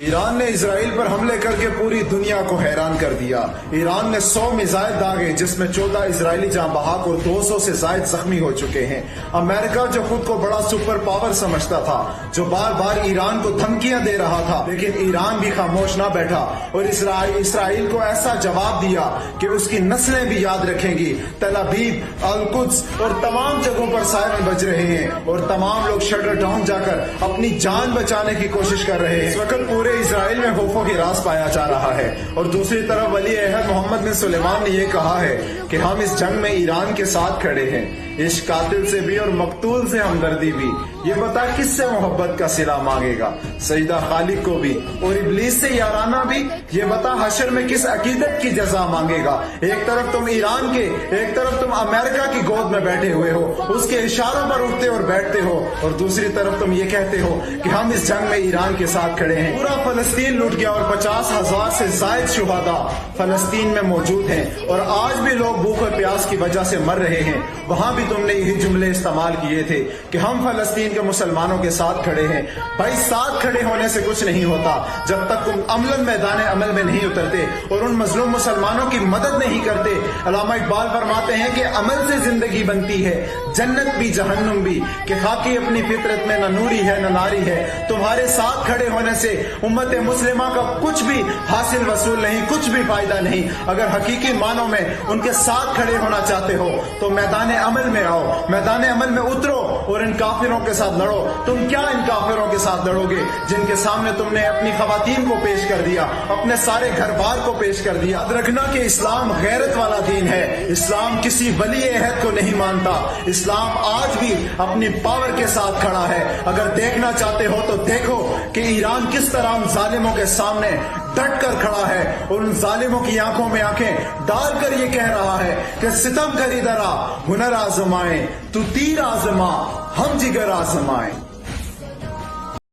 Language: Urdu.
ایران نے اسرائیل پر حملے کر کے پوری دنیا کو حیران کر دیا۔ ایران نے 100 میزائل داغے جس میں 14 اسرائیلی جاں بحق اور 200 سے زائد زخمی ہو چکے ہیں۔ امریکہ جو خود کو بڑا سپر پاور سمجھتا تھا، جو بار بار ایران کو دھمکیاں دے رہا تھا، لیکن ایران بھی خاموش نہ بیٹھا اور اسرائیل کو ایسا جواب دیا کہ اس کی نسلیں بھی یاد رکھیں گی۔ تل ابیب، القدس اور تمام جگہوں پر سائرن بج رہے ہیں اور تمام لوگ شٹر ڈاؤن جا کر اپنی جان بچانے کی کوشش کر رہے ہیں۔ اس وقت پورے اسرائیل میں خوفوں کی راز پایا جا رہا ہے اور دوسری طرف ولی عہد محمد بن سلیمان نے یہ کہا ہے کہ ہم اس جنگ میں ایران کے ساتھ کھڑے ہیں، اس قاتل سے بھی اور مقتول سے ہمدردی بھی۔ یہ بتا کس سے محبت کا صلہ مانگے گا، سجدہ خالق کو بھی اور ابلیس سے یارانہ بھی؟ یہ بتا حشر میں کس عقیدت کی جزا مانگے گا؟ ایک طرف تم ایران کے، ایک طرف تم امریکہ کی گود میں بیٹھے ہوئے ہو، اس کے اشاروں پر اٹھتے اور بیٹھتے ہو، اور دوسری طرف تم یہ کہتے ہو کہ ہم اس جنگ میں ایران کے ساتھ کھڑے ہیں۔ پورا فلسطین لٹ گیا اور 50,000 سے زائد شہداء فلسطین میں موجود ہیں اور آج بھی لوگ بھوک اور پیاس کی وجہ سے مر رہے ہیں۔ وہاں بھی تم نے یہی جملے استعمال کیے تھے کہ ہم فلسطین کے مسلمانوں کے ساتھ کھڑے ہیں۔ بھائی ساتھ کھڑے ہونے سے کچھ نہیں ہوتا جب تک تم عملاً میدان عمل میں نہیں اترتے اور ان مظلوم مسلمانوں کی مدد نہیں کرتے۔ علامہ اقبال فرماتے ہیں کہ عمل سے زندگی بنتی ہے، جنت بھی جہنم بھی، کہ خاکی اپنی فطرت میں نہ نوری ہے نہ ناری ہے۔ تمہارے ساتھ کھڑے ہونے سے امت مسلمہ کا کچھ بھی حاصل وصول نہیں، کچھ بھی فائدہ نہیں۔ اگر حقیقی معنوں میں ان کے ساتھ کھڑے ہونا چاہتے ہو تو میدان عمل میں آؤ، میدان عمل میں اترو اور ان کافروں کے ساتھ لڑو۔ تم کیا ان کافروں کے ساتھ لڑو گے جن کے سامنے تم نے اپنی خواتین کو پیش کر دیا، اپنے سارے گھر بار کو پیش کر دیا؟ یاد رکھنا کہ اسلام غیرت والا دین ہے، اسلام کسی ولی عہد کو نہیں مانتا، اسلام آج بھی اپنی پاور کے ساتھ کھڑا ہے۔ اگر دیکھنا چاہتے ہو تو دیکھو کہ ایران کس طرح ان ظالموں کے سامنے ڈٹ کر کھڑا ہے اور ان ظالموں کی آنکھوں میں آنکھیں ڈال کر یہ کہہ رہا ہے کہ ستم کر ادھر آ، ہنر آزمائیں، تو تیر آزما، ہم جگر آزمائیں۔